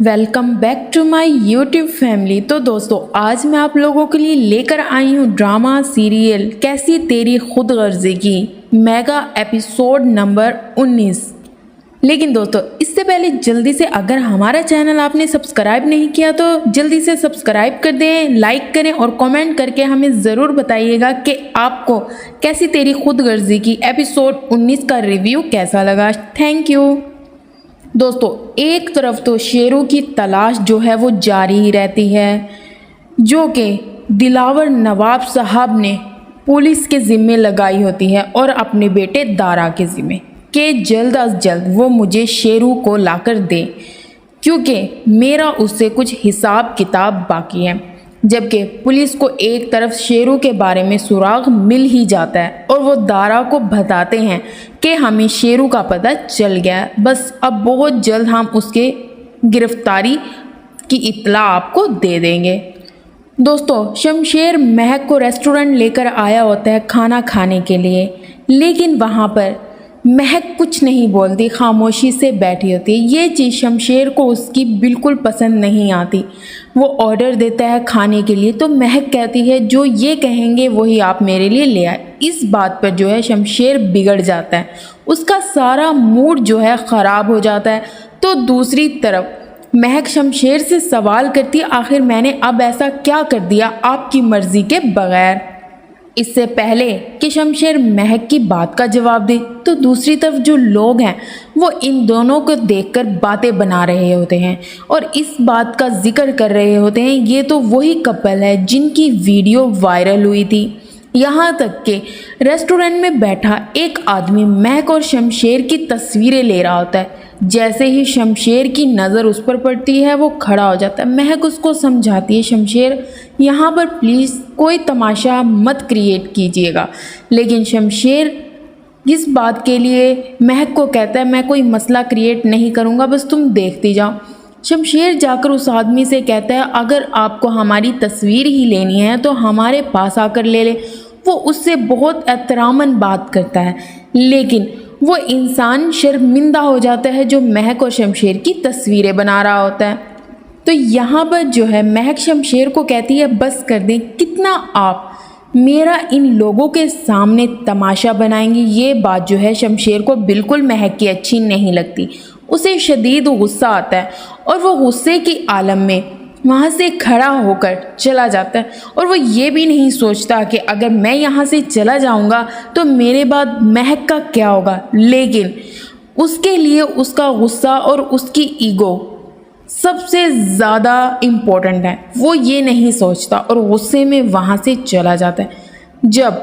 Welcome back to my YouTube family. तो दोस्तों, आज मैं आप लोगों के लिए लेकर आई हूँ ड्रामा सीरियल कैसी तेरी खुद गर्जी की मेगा एपिसोड नंबर 19। लेकिन दोस्तों, इससे पहले जल्दी से अगर हमारा चैनल आपने सब्सक्राइब नहीं किया तो जल्दी से सब्सक्राइब कर दें, लाइक करें और कमेंट करके हमें ज़रूर बताइएगा कि आपको कैसी तेरी खुद गर्जी की एपिसोड 19 का रिव्यू कैसा लगा। Thank you. दोस्तों, एक तरफ तो शेरों की तलाश जो है वो जारी ही रहती है, जो कि दिलावर नवाब साहब ने पुलिस के ज़िम्मे लगाई होती है और अपने बेटे दारा के ज़िम्मे कि जल्द अज जल्द वो मुझे शेरू को लाकर दे, क्योंकि मेरा उससे कुछ हिसाब किताब बाकी है। जबकि पुलिस को एक तरफ शेरू के बारे में सुराग मिल ही जाता है और वो दारा को बताते हैं कि हमें शेरू का पता चल गया है, बस अब बहुत जल्द हम उसके गिरफ्तारी की इत्तला आपको दे देंगे। दोस्तों, शमशेर महक को रेस्टोरेंट लेकर आया होता है खाना खाने के लिए, लेकिन वहाँ पर महक कुछ नहीं बोलती, खामोशी से बैठी होती है। ये चीज़ शमशेर को उसकी बिल्कुल पसंद नहीं आती। वो ऑर्डर देता है खाने के लिए तो महक कहती है जो ये कहेंगे वही आप मेरे लिए ले आए। इस बात पर जो है शमशेर बिगड़ जाता है, उसका सारा मूड जो है ख़राब हो जाता है। तो दूसरी तरफ महक शमशेर से सवाल करती है, आखिर मैंने अब ऐसा क्या कर दिया आपकी मर्ज़ी के बग़ैर। इससे पहले कि शमशेर महक की बात का जवाब दे तो दूसरी तरफ जो लोग हैं वो इन दोनों को देखकर बातें बना रहे होते हैं और इस बात का जिक्र कर रहे होते हैं ये तो वही कपल है जिनकी वीडियो वायरल हुई थी। यहाँ तक कि रेस्टोरेंट में बैठा एक आदमी महक और शमशेर की तस्वीरें ले रहा होता है। जैसे ही शमशेर की नज़र उस पर पड़ती है वो खड़ा हो जाता है। महक उसको समझाती है, शमशेर यहाँ पर प्लीज़ कोई तमाशा मत क्रिएट कीजिएगा, लेकिन शमशेर इस बात के लिए महक को कहता है मैं कोई मसला क्रिएट नहीं करूँगा, बस तुम देखती जाओ। शमशेर जाकर उस आदमी से कहता है अगर आपको हमारी तस्वीर ही लेनी है तो हमारे पास आकर ले ले। वो उससे बहुत एहतरामन बात करता है, लेकिन वो इंसान शर्मिंदा हो जाता है जो महक और शमशेर की तस्वीरें बना रहा होता है। तो यहाँ पर जो है महक शमशेर को कहती है बस कर दें, कितना आप मेरा इन लोगों के सामने तमाशा बनाएंगी। ये बात जो है शमशेर को बिल्कुल महक की अच्छी नहीं लगती। उसे शदीद गुस्सा आता है और वो गुस्से की आलम में वहाँ से खड़ा होकर चला जाता है और वो ये भी नहीं सोचता कि अगर मैं यहाँ से चला जाऊँगा तो मेरे बाद महक का क्या होगा, लेकिन उसके लिए उसका गुस्सा और उसकी ईगो सबसे ज़्यादा इम्पोर्टेंट है। वो ये नहीं सोचता और गुस्से में वहाँ से चला जाता है। जब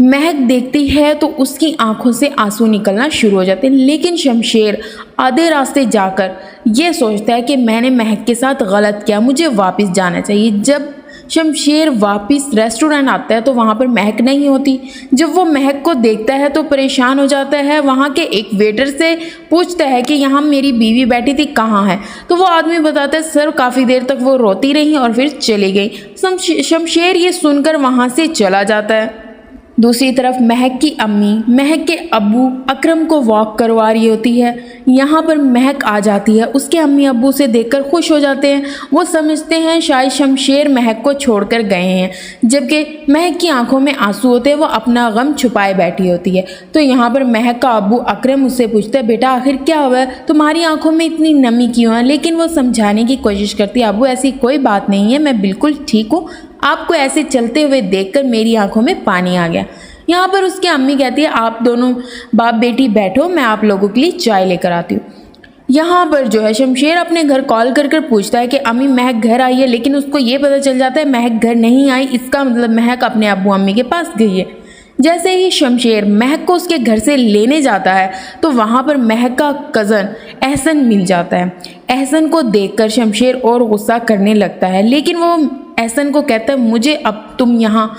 महक देखती है तो उसकी आंखों से आंसू निकलना शुरू हो जाते हैं, लेकिन शमशेर आधे रास्ते जाकर ये सोचता है कि मैंने महक के साथ गलत किया, मुझे वापस जाना चाहिए। जब शमशेर वापस रेस्टोरेंट आता है तो वहाँ पर महक नहीं होती। जब वो महक को देखता है तो परेशान हो जाता है, वहाँ के एक वेटर से पूछता है कि यहाँ मेरी बीवी बैठी थी, कहाँ है? तो वो आदमी बताता है सर काफ़ी देर तक वो रोती रही और फिर चली गई। शमशेर ये सुनकर वहाँ से चला जाता है। दूसरी तरफ महक की अम्मी महक के अब्बू अकरम को वॉक करवा रही होती है। यहाँ पर महक आ जाती है, उसके अम्मी अब्बू से देखकर खुश हो जाते हैं। वो समझते हैं शायद शमशेर महक को छोड़कर गए हैं, जबकि महक की आंखों में आंसू होते हैं, वो अपना गम छुपाए बैठी होती है। तो यहाँ पर महक का अब्बू अकरम उससे पूछता है बेटा आखिर क्या हुआ है, तुम्हारी आंखों में इतनी नमी क्यों है? लेकिन वो समझाने की कोशिश करती है अब्बू ऐसी कोई बात नहीं है, मैं बिल्कुल ठीक हूँ, आपको ऐसे चलते हुए देखकर मेरी आंखों में पानी आ गया। यहाँ पर उसकी अम्मी कहती है आप दोनों बाप बेटी बैठो, मैं आप लोगों के लिए चाय लेकर आती हूँ। यहाँ पर जो है शमशेर अपने घर कॉल कर पूछता है कि अम्मी महक घर आई है, लेकिन उसको ये पता चल जाता है महक घर नहीं आई, इसका मतलब महक अपने अब्बू अम्मी के पास गई है। जैसे ही शमशेर महक को उसके घर से लेने जाता है तो वहाँ पर महक का कज़न एहसन मिल जाता है। एहसन को देखकर शमशेर और गुस्सा करने लगता है, लेकिन वो एहसन को कहता है मुझे अब तुम यहाँ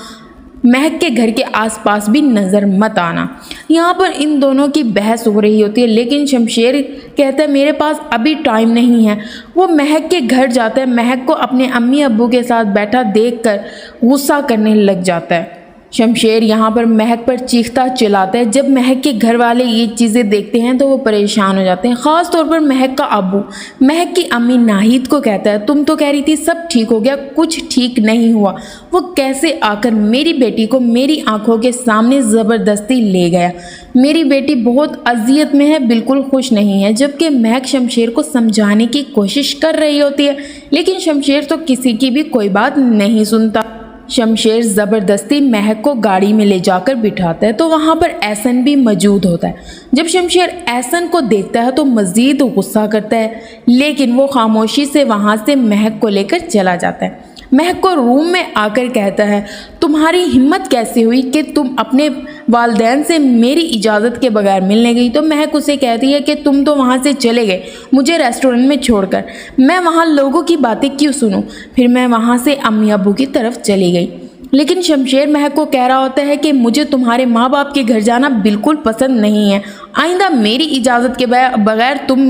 महक के घर के आसपास भी नज़र मत आना। यहाँ पर इन दोनों की बहस हो रही होती है, लेकिन शमशेर कहता है मेरे पास अभी टाइम नहीं है। वो महक के घर जाता है, महक को अपने अम्मी अब्बू के साथ बैठा देखकर गुस्सा करने लग जाता है। शमशेर यहाँ पर महक पर चीखता चिल्लाता है। जब महक के घर वाले ये चीज़ें देखते हैं तो वो परेशान हो जाते हैं। ख़ास तौर पर महक का अब्बू महक की अम्मी नाहिद को कहता है, तुम तो कह रही थी सब ठीक हो गया, कुछ ठीक नहीं हुआ। वो कैसे आकर मेरी बेटी को मेरी आंखों के सामने ज़बरदस्ती ले गया। मेरी बेटी बहुत अजियत में है, बिल्कुल खुश नहीं है। जबकि महक शमशेर को समझाने की कोशिश कर रही होती है, लेकिन शमशेर तो किसी की भी कोई बात नहीं सुनता। शमशेर ज़बरदस्ती महक को गाड़ी में ले जाकर बिठाता है तो वहाँ पर एहसन भी मौजूद होता है। जब शमशेर एहसन को देखता है तो मज़ीद गुस्सा करता है, लेकिन वो खामोशी से वहाँ से महक को लेकर चला जाता है। महक को रूम में आकर कहता है, तुम्हारी हिम्मत कैसे हुई कि तुम अपने वालिदैन से मेरी इजाज़त के बगैर मिलने गई। तो महक उसे कहती है कि तुम तो वहाँ से चले गए मुझे रेस्टोरेंट में छोड़कर, मैं वहाँ लोगों की बातें क्यों सुनूं। फिर मैं वहाँ से अम्मी अब्बू की तरफ चली गई। लेकिन शमशेर महक को कह रहा होता है कि मुझे तुम्हारे माँ बाप के घर जाना बिल्कुल पसंद नहीं है, आइंदा मेरी इजाज़त के बगैर तुम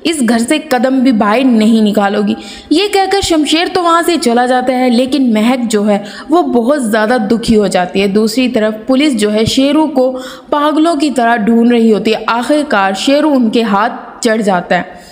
इस घर से कदम भी बाहर नहीं निकालोगी। ये कहकर शमशेर तो वहाँ से चला जाता है, लेकिन महक जो है वो बहुत ज़्यादा दुखी हो जाती है। दूसरी तरफ पुलिस जो है शेरू को पागलों की तरह ढूंढ रही होती है। आखिरकार शेरू उनके हाथ चढ़ जाता है।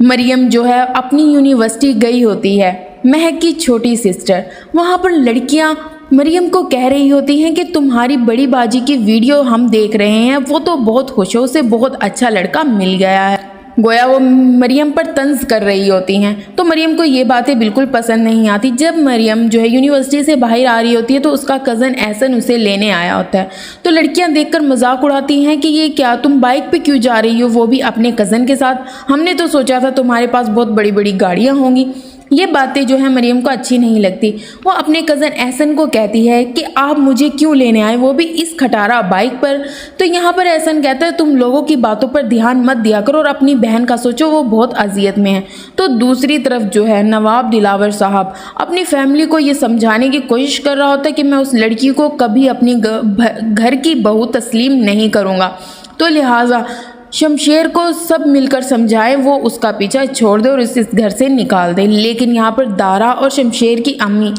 मरियम जो है अपनी यूनिवर्सिटी गई होती है, महक की छोटी सिस्टर। वहाँ पर लड़कियाँ मरियम को कह रही होती हैं कि तुम्हारी बड़ी बाजी की वीडियो हम देख रहे हैं, वो तो बहुत खुश है, उसे बहुत अच्छा लड़का मिल गया है। गोया वो मरियम पर तंज कर रही होती हैं। तो मरियम को ये बातें बिल्कुल पसंद नहीं आती। जब मरियम जो है यूनिवर्सिटी से बाहर आ रही होती है तो उसका कज़न एहसन उसे लेने आया होता है। तो लड़कियां देखकर मजाक उड़ाती हैं कि ये क्या, तुम बाइक पे क्यों जा रही हो, वो भी अपने कज़न के साथ, हमने तो सोचा था तुम्हारे पास बहुत बड़ी बड़ी गाड़ियाँ होंगी। ये बातें जो है मरियम को अच्छी नहीं लगती। वो अपने कज़न एहसन को कहती है कि आप मुझे क्यों लेने आए, वो भी इस खटारा बाइक पर। तो यहाँ पर एहसन कहता है तुम लोगों की बातों पर ध्यान मत दिया करो और अपनी बहन का सोचो, वो बहुत अजियत में है। तो दूसरी तरफ जो है नवाब दिलावर साहब अपनी फैमिली को ये समझाने की कोशिश कर रहा होता है कि मैं उस लड़की को कभी अपनी घर की बहू तस्लीम नहीं करूँगा। तो लिहाजा शमशेर को सब मिलकर समझाएं वो उसका पीछा छोड़ दे और इस घर से निकाल दे। लेकिन यहाँ पर दारा और शमशेर की अम्मी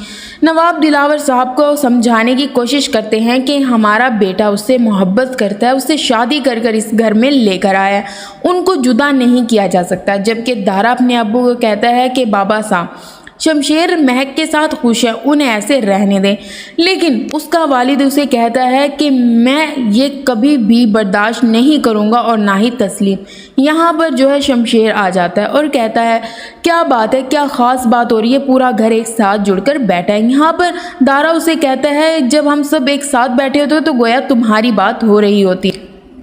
नवाब दिलावर साहब को समझाने की कोशिश करते हैं कि हमारा बेटा उससे मोहब्बत करता है, उससे शादी कर कर इस घर में लेकर आया है, उनको जुदा नहीं किया जा सकता। जबकि दारा अपने अब्बू को कहता है कि बाबा साहब शमशेर महक के साथ खुश है, उन्हें ऐसे रहने दें। लेकिन उसका वालिद उसे कहता है कि मैं ये कभी भी बर्दाश्त नहीं करूँगा और ना ही तस्लीम। यहाँ पर जो है शमशेर आ जाता है और कहता है क्या बात है, क्या ख़ास बात हो रही है, पूरा घर एक साथ जुड़कर बैठा है। यहाँ पर दारा उसे कहता है जब हम सब एक साथ बैठे होते तो गोया तुम्हारी बात हो रही होती।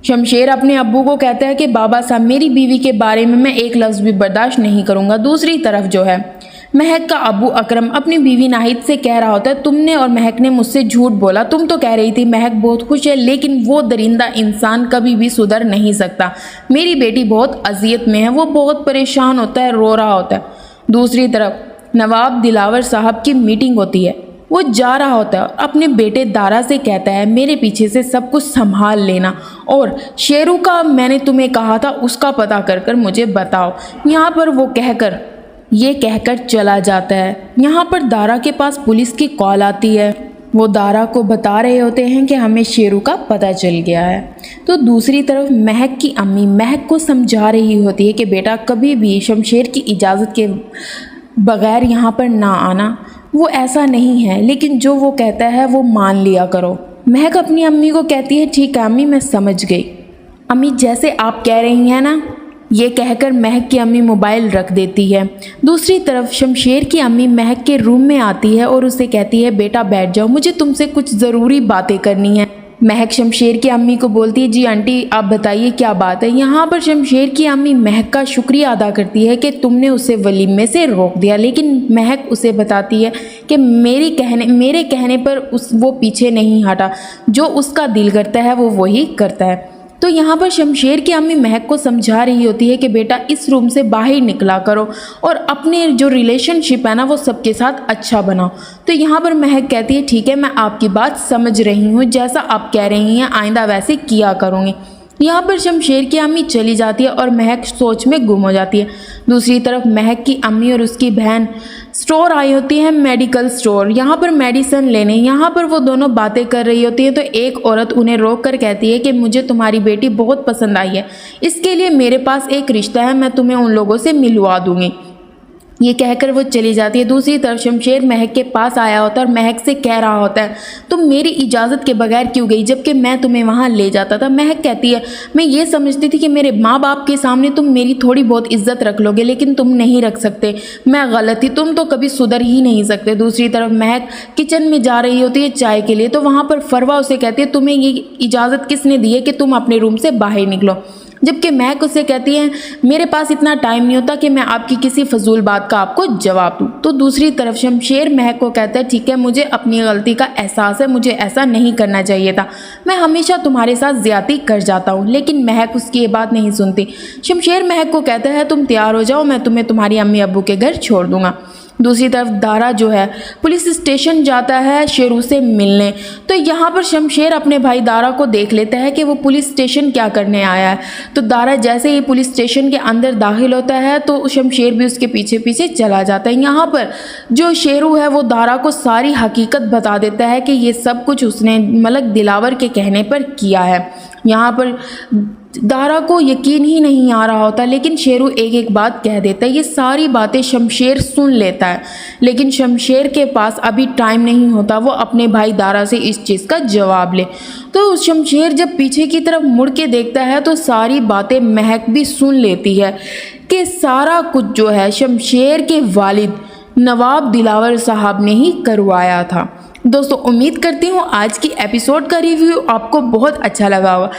शमशेर अपने अब्बू को कहता है कि बाबा साहब मेरी बीवी के बारे में मैं एक लफ्ज़ भी बर्दाश्त नहीं करूँगा। दूसरी तरफ जो है महक का अबू अकरम अपनी बीवी नाहिद से कह रहा होता है तुमने और महक ने मुझसे झूठ बोला, तुम तो कह रही थी महक बहुत खुश है, लेकिन वो दरिंदा इंसान कभी भी सुधर नहीं सकता। मेरी बेटी बहुत अजियत में है, वो बहुत परेशान होता है, रो रहा होता है। दूसरी तरफ नवाब दिलावर साहब की मीटिंग होती है, वो जा रहा होता है अपने बेटे दारा से कहता है मेरे पीछे से सब कुछ संभाल लेना और शेरू का मैंने तुम्हें कहा था उसका पता कर कर मुझे बताओ। यहाँ पर वो कहकर चला जाता है। यहाँ पर दारा के पास पुलिस की कॉल आती है। वो दारा को बता रहे होते हैं कि हमें शेरू का पता चल गया है। तो दूसरी तरफ महक की अम्मी महक को समझा रही होती है कि बेटा कभी भी शमशेर की इजाज़त के बगैर यहाँ पर ना आना, वो ऐसा नहीं है, लेकिन जो वो कहता है वो मान लिया करो। महक अपनी अम्मी को कहती है ठीक है अम्मी, मैं समझ गई। अम्मी जैसे आप कह रही हैं ना, ये कहकर महक की अम्मी मोबाइल रख देती है। दूसरी तरफ शमशेर की अम्मी महक के रूम में आती है और उसे कहती है बेटा बैठ जाओ, मुझे तुमसे कुछ ज़रूरी बातें करनी है। महक शमशेर की अम्मी को बोलती है जी आंटी आप बताइए क्या बात है। यहाँ पर शमशेर की अम्मी महक का शुक्रिया अदा करती है कि तुमने उसे वलीमे से रोक दिया, लेकिन महक उसे बताती है कि मेरे कहने पर वो पीछे नहीं हटा, जो उसका दिल करता है वो वही करता है। तो यहाँ पर शमशेर की अम्मी महक को समझा रही होती है कि बेटा इस रूम से बाहर निकला करो और अपने जो रिलेशनशिप है ना वो सबके साथ अच्छा बनाओ। तो यहाँ पर महक कहती है ठीक है मैं आपकी बात समझ रही हूँ, जैसा आप कह रही हैं आइंदा वैसे किया करूँगी। यहाँ पर शमशेर की अम्मी चली जाती है और महक सोच में गुम हो जाती है। दूसरी तरफ महक की अम्मी और उसकी बहन स्टोर आई होती है, मेडिकल स्टोर, यहाँ पर मेडिसिन लेने। यहाँ पर वो दोनों बातें कर रही होती हैं तो एक औरत उन्हें रोक कर कहती है कि मुझे तुम्हारी बेटी बहुत पसंद आई है, इसके लिए मेरे पास एक रिश्ता है, मैं तुम्हें उन लोगों से मिलवा दूंगी। ये कहकर वो चली जाती है। दूसरी तरफ शमशेर महक के पास आया होता है और महक से कह रहा होता है तुम मेरी इजाज़त के बगैर क्यों गई जबकि मैं तुम्हें वहाँ ले जाता था। महक कहती है मैं ये समझती थी कि मेरे माँ बाप के सामने तुम मेरी थोड़ी बहुत इज्जत रख लोगे, लेकिन तुम नहीं रख सकते, मैं गलत थी, तुम तो कभी सुधर ही नहीं सकते। दूसरी तरफ महक किचन में जा रही होती है चाय के लिए, तो वहाँ पर फरवा उसे कहती है तुम्हें ये इजाज़त किसने दी है कि तुम अपने रूम से बाहर निकलो, जबकि महक उससे कहती है मेरे पास इतना टाइम नहीं होता कि मैं आपकी किसी फजूल बात का आपको जवाब दूं। तो दूसरी तरफ शमशेर महक को कहता है ठीक है, मुझे अपनी गलती का एहसास है, मुझे ऐसा नहीं करना चाहिए था, मैं हमेशा तुम्हारे साथ ज्यादती कर जाता हूँ। लेकिन महक उसकी ये बात नहीं सुनती। शमशेर महक को कहता है तुम तैयार हो जाओ, मैं तुम्हें तुम्हारी अम्मी अब्बू के घर छोड़ दूंगा। दूसरी तरफ दारा जो है पुलिस स्टेशन जाता है शेरू से मिलने, तो यहाँ पर शमशेर अपने भाई दारा को देख लेता है कि वो पुलिस स्टेशन क्या करने आया है। तो दारा जैसे ही पुलिस स्टेशन के अंदर दाखिल होता है तो शमशेर भी उसके पीछे पीछे चला जाता है। यहाँ पर जो शेरू है वो दारा को सारी हकीकत बता देता है कि ये सब कुछ उसने मलक दिलावर के कहने पर किया है। यहाँ पर दारा को यकीन ही नहीं आ रहा होता, लेकिन शेरू एक एक बात कह देता है। ये सारी बातें शमशेर सुन लेता है, लेकिन शमशेर के पास अभी टाइम नहीं होता वो अपने भाई दारा से इस चीज़ का जवाब ले। तो शमशेर जब पीछे की तरफ मुड़ के देखता है तो सारी बातें महक भी सुन लेती है कि सारा कुछ जो है शमशेर के वालिद नवाब दिलावर साहब ने ही करवाया था। दोस्तों उम्मीद करती हूँ आज की एपिसोड का रिव्यू आपको बहुत अच्छा लगा होगा।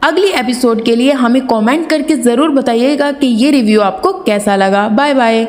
अगली एपिसोड के लिए हमें कमेंट करके ज़रूर बताइएगा कि ये रिव्यू आपको कैसा लगा। Bye bye.